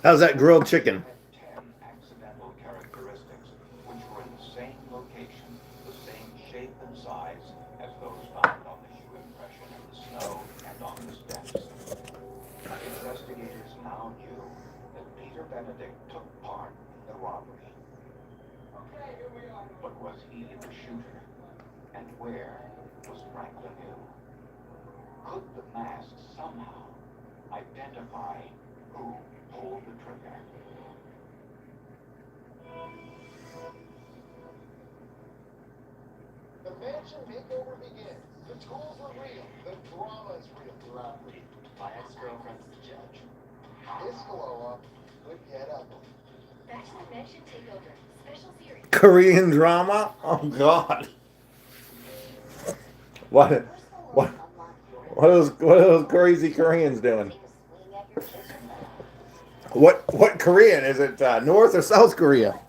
How's that grilled chicken? had 10 accidental characteristics, which were in the same location, the same shape and size as those found on the shoe impression in the snow and on the steps. Investigators now knew that Peter Benedict took part in the robbery. But was he the shooter? And where was Franklin Hill? Could the mask somehow identify who pulled the trigger? The mansion makeover begins. The tools are real. The drama is real. Lovely. My ex-girlfriend's the judge. This glow up could get ugly. Bachelor Mansion Takeover, special series. Korean drama? Oh God. What are those crazy Koreans doing? What Korean? Is it North or South Korea?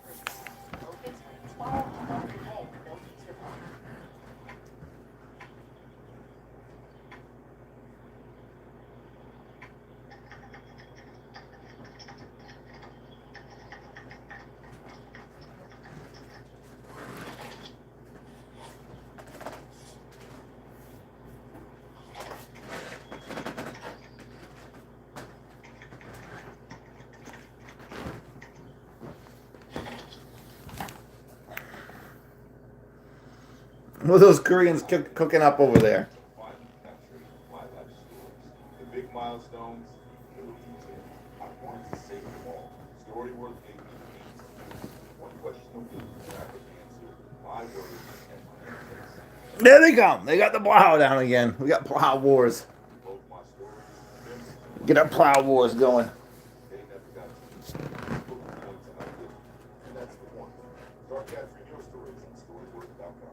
What are those Koreans cooking up over there? The big milestones, little detail. I wanted to save them all. Story worth gave me peace. One question of the lack of answer. My words and my intent. There they come. They got the plow down again. We got plow wars. Both my stories, Get our plow wars going. they never got to me. Book points and I did. And that's the point. Start capturing your stories on storyworth.com.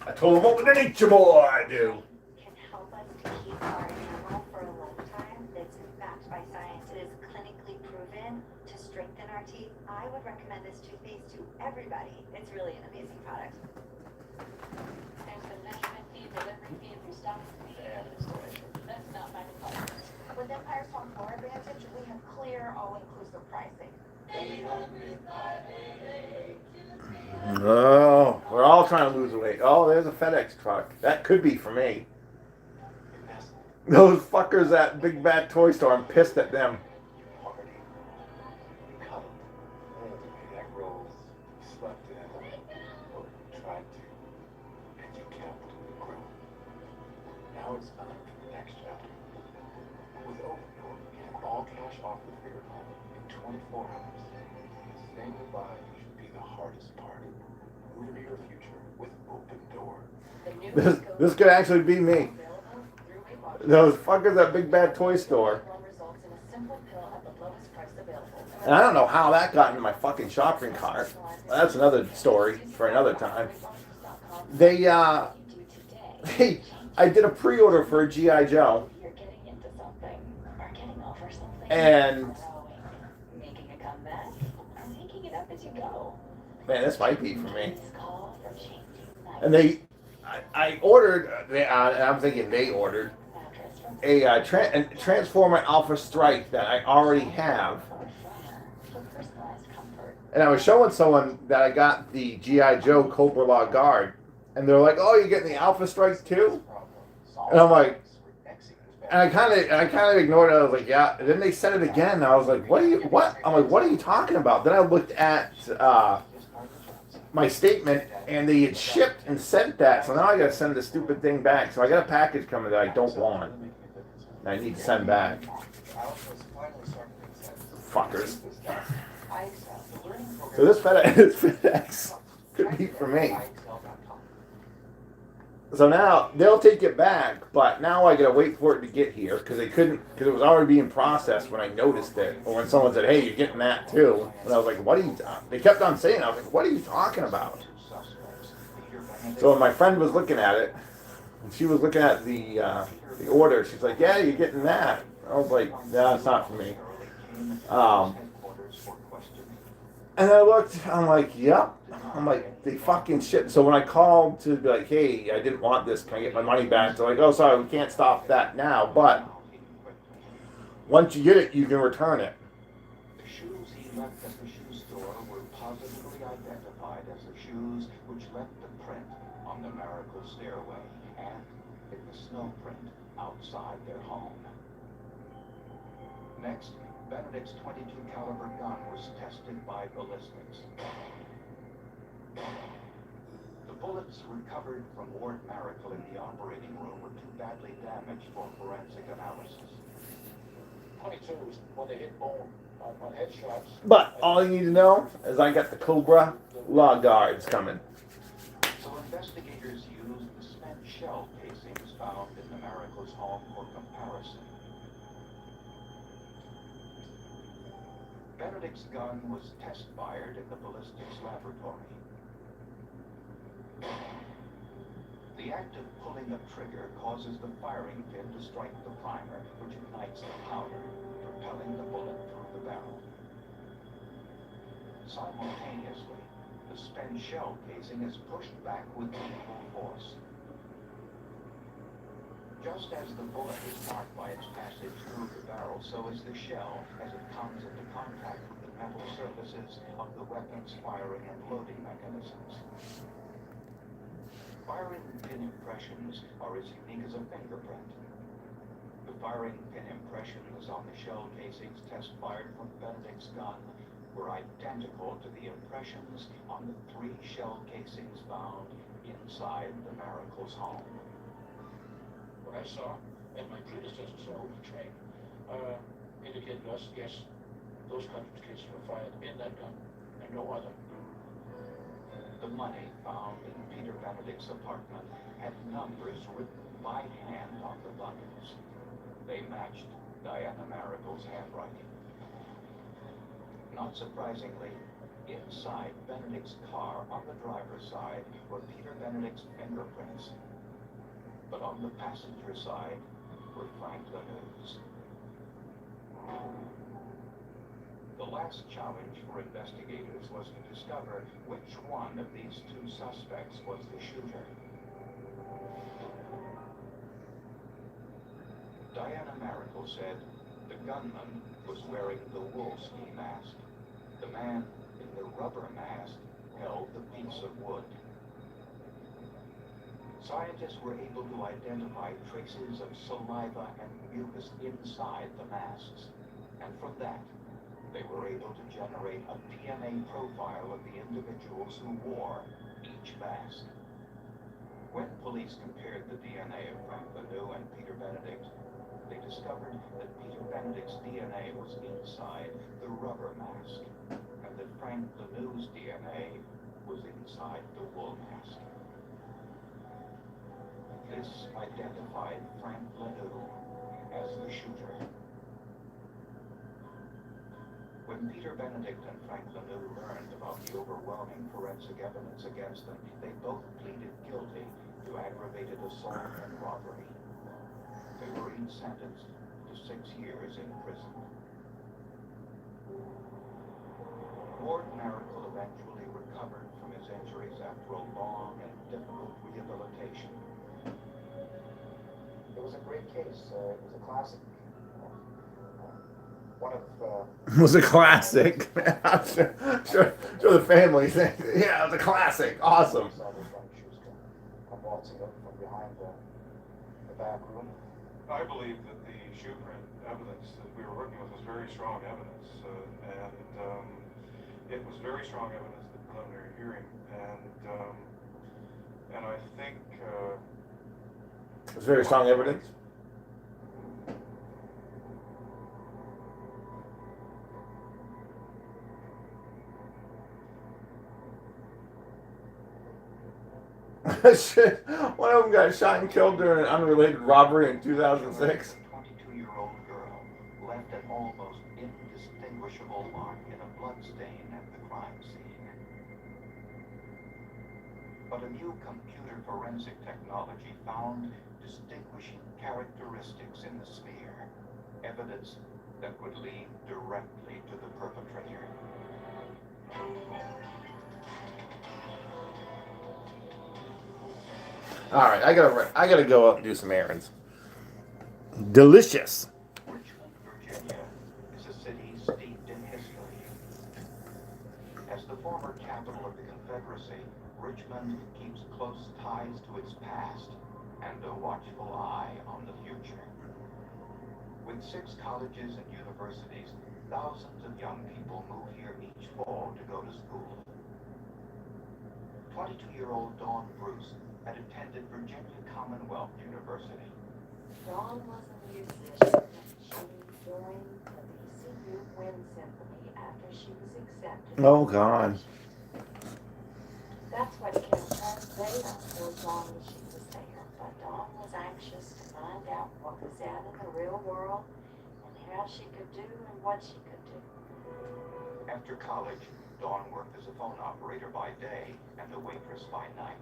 I told him what would the nature boy do. Can help us to keep our animal for a lifetime. It's backed by science. It is clinically proven to strengthen our teeth. I would recommend this toothpaste to everybody. It's really an amazing product. There's the measurement fee, delivery fee, and stocking fee, and installation. That's not my department. With Empire's Home Floor Advantage, we have clear, all-inclusive pricing. Oh, we're all trying to lose weight. Oh, there's a FedEx truck. That could be for me. Those fuckers at Big Bad Toy Store, I'm pissed at them. Poverty, become cash off the vehicle in 24 hours. Saying goodbye should be the hardest part. Move into your future with Open Door. This could actually be me. Those fuckers at Big Bad Toy Store. And I don't know how that got into my fucking shopping cart. That's another story for another time. I did a pre-order for a G.I. Joe. And man, this might be for me. And I ordered, I'm thinking they ordered a Transformer Alpha Strike that I already have. And I was showing someone that I got the G.I. Joe Cobra Law Guard. And they're like, oh, you're getting the Alpha Strike too? And I'm like, and I kind of ignored it. I was like, yeah. And then they said it again. And I was like, what? I'm like, what are you talking about? Then I looked at my statement, and they had shipped and sent that. So now I got to send the stupid thing back. So I got a package coming that I don't want. And I need to send back. Fuckers. So this FedEx could be for me. So now they'll take it back, but now I gotta wait for it to get here because it was already being processed when I noticed it, or when someone said, "Hey, you're getting that too," and I was like, "What are you?" They kept on saying, "I was like, what are you talking about?" So when my friend was looking at it, and she was looking at the order, she's like, "Yeah, you're getting that." I was like, "No, it's not for me." And I looked, I'm like, "Yep." I'm like, they fucking shit. So when I called to be like, hey, I didn't want this, can I get my money back? They're like, oh, sorry, we can't stop that now, but once you get it, you can return it. The shoes he left at the shoe store were positively identified as the shoes which left the print on the Miracle stairway and in the snow print outside their home. Next, Benedict's .22 caliber gun was tested by ballistics. The bullets recovered from Ward Miracle in the operating room were too badly damaged for forensic analysis. 22s, when they hit bone on headshots. But all you need to know is I got the Cobra Law Guards coming. So investigators used the spent shell casings found in the Miracle's home for comparison. Benedict's gun was test-fired in the ballistics laboratory. The act of pulling the trigger causes the firing pin to strike the primer, which ignites the powder, propelling the bullet through the barrel. Simultaneously, the spent shell casing is pushed back with equal force. Just as the bullet is marked by its passage through the barrel, so is the shell as it comes into contact with the metal surfaces of the weapon's firing and loading mechanisms. Firing pin impressions are as unique as a fingerprint. The firing pin impressions on the shell casings test-fired from Benedict's gun were identical to the impressions on the 3 shell casings found inside the Miracle's home. What I saw, and my predecessor saw with the train, indicated us, yes, those cartridge cases were fired in that gun, and no other. The money found in Peter Benedict's apartment had numbers written by hand on the bundles. They matched Diana Miracle's handwriting. Not surprisingly, inside Benedict's car on the driver's side were Peter Benedict's fingerprints. But on the passenger side were Frank Lanu's. The last challenge for investigators was to discover which one of these 2 suspects was the shooter. Diana Miracle said the gunman was wearing the wolfskin mask. The man in the rubber mask held the piece of wood. Scientists were able to identify traces of saliva and mucus inside the masks, and from that, they were able to generate a DNA profile of the individuals who wore each mask. When police compared the DNA of Frank Lanu and Peter Benedict, they discovered that Peter Benedict's DNA was inside the rubber mask, and that Frank Lanou's DNA was inside the wool mask. This identified Frank Lanou as the shooter. When Peter Benedict and Frank Lanou learned about the overwhelming forensic evidence against them, they both pleaded guilty to aggravated assault and robbery. They were each sentenced to 6 years in prison. Ward Miracle eventually recovered from his injuries after a long and difficult rehabilitation. It was a great case. It was a classic. One of It was a classic. I'm sure the family think, yeah, it was a classic. Awesome. saw those running shoes come waltzing up from behind the back room. I believe that the shoe print evidence that we were working with was very strong evidence, and it was very strong evidence at the preliminary hearing, and I think It was very strong evidence. Shit. One of them got shot and killed during an unrelated robbery in 2006. A 22-year-old girl left an almost indistinguishable mark in a bloodstain at the crime scene. But a new computer forensic technology found distinguishing characteristics in the smear, evidence that would lead directly to the perpetrator. All right, I gotta go up and do some errands. Delicious. Richmond, Virginia is a city steeped in history. As the former capital of the Confederacy, Richmond keeps close ties to its past and a watchful eye on the future. With 6 colleges and universities, thousands of young people move here each fall to go to school. 22-year-old Dawn Bruce had attended Virginia Commonwealth University. Dawn was a musician. She joined the VCU Wind Symphony after she was accepted. Oh, God. That's what kept her there for as long as she was there. But Dawn was anxious to find out what was out in the real world and how she could do and what she could do. After college, Dawn worked as a phone operator by day and a waitress by night.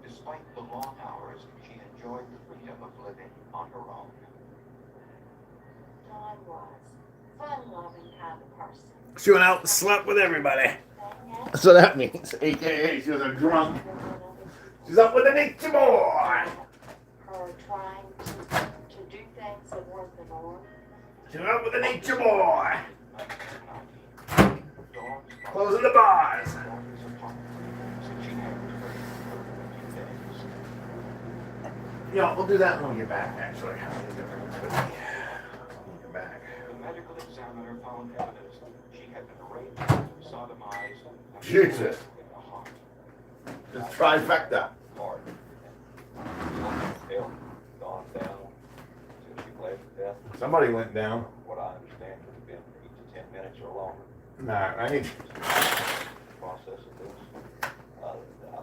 Despite the long hours, she enjoyed the freedom of living on her own. Dawn was a fun-loving kind of person. She went out and slept with everybody. So that means, AKA, she was a drunk. She's up with the nature boy. Her trying to do things that weren't the norm. She's up with the nature boy. Closing the bars. Yeah, we'll do that when we get back, actually. When we get back. The medical examiner found evidence that she had been raped, sodomized, and Jesus. in the heart. It's trifecta. Hard. Still gone down since she bled to death. Somebody went down. What I understand could have been 8 to 10 minutes or longer. Nah, I need. Process of this. I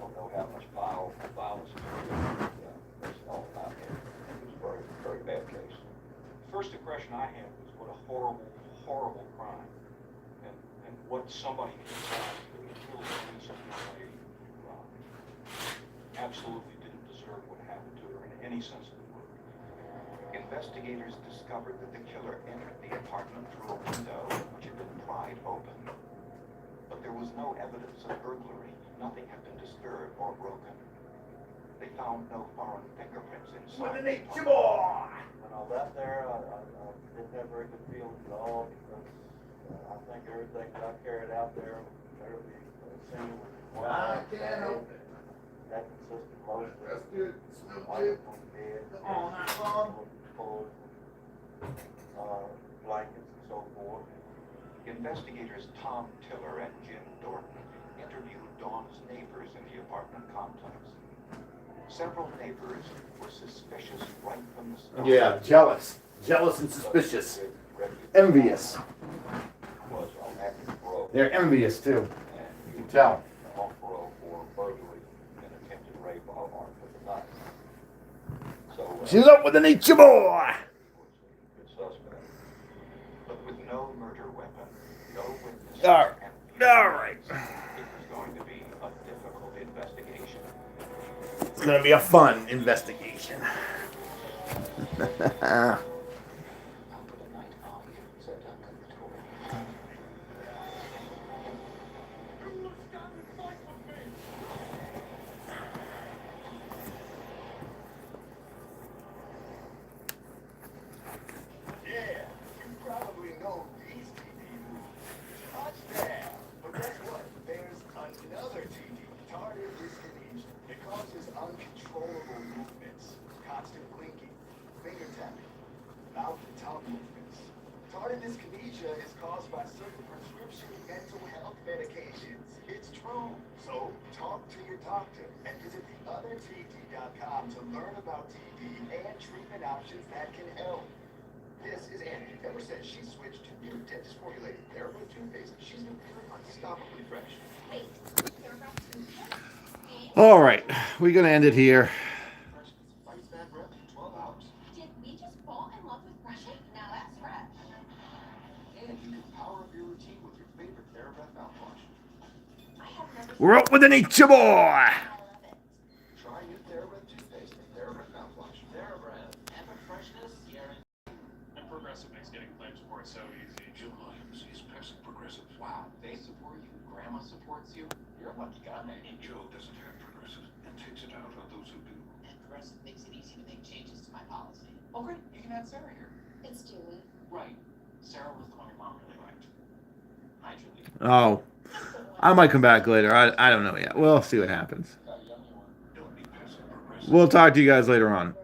don't know how much violence is all out here. It was a very, very bad case. First impression I had was what a horrible, horrible crime. And what somebody can decide to kill an innocent young lady who absolutely didn't deserve what happened to her in any sense of the word. Investigators discovered that the killer entered the apartment through a window which had been pried open. But there was no evidence of burglary. Nothing had been disturbed or broken. They found no foreign fingerprints inside. With the nature boy. When I left there, I didn't have very good feelings at all because I think everything that I carried out there, every single one. I can't help it. That consisted mostly That's good. of items on the bed, All night long. pillows, blankets, and so forth. Investigators Tom Tiller and Jim Dorton interviewed Dawn's neighbors in the apartment complex. Several neighbors were suspicious right from the start. Yeah, jealous. Jealous and suspicious. Envious. Was on active parole. They're envious too. And You he can was tell. on parole for burglary and attempted rape while armed with a knife. So She's up with an Nature boy. he was a good suspect. But with no murder weapon, no witnesses, All right. and All right. it was going to be a difficult investigation. It's gonna be a fun investigation. I'll put a night off, said Duncan to Tori. Yeah, you probably know these TD moves. Touchdown! But guess what? There's another TD, tardive dyskinesia. It causes uncontrollable movements, constant blinking, finger tapping, mouth and tongue movements. Tardive dyskinesia is caused by certain prescription mental health medications. It's true. So talk to your doctor and visit theotherTD.com to learn about TD and treatment options that can help. This is Annie. Ever since she switched to new dentist formulated TheraBreath toothpaste, she's been feeling unstoppably fresh. Wait, TheraBreath toothpaste? All right, we're gonna end it here. Fights bad breath in 12 hours. Did we just fall in love with brushing? Now that's fresh. And you can power up your routine with your favorite TheraBreath mouthwash. I have never We're up with an Nature boy. I love it. Try new TheraBreath toothpaste and TheraBreath mouthwash. TheraBreath, epic freshness, guaranteed. And Progressive makes getting claim support so easy. Jim Williams is passing Progressive. Wow, they support you, Grandma supports you. You're a lucky guy. And Joe doesn't have Progressive and takes it out on those who do. And Progressive makes it easy to make changes to my policy. Oh, great, you can add Sarah here. It's Julie. Right, Sarah was the one your mom really liked. Hi, Julie. Oh, I might come back later. I don't know yet. We'll see what happens. Got a yummy one. Don't be passing Progressive. We'll talk to you guys later on.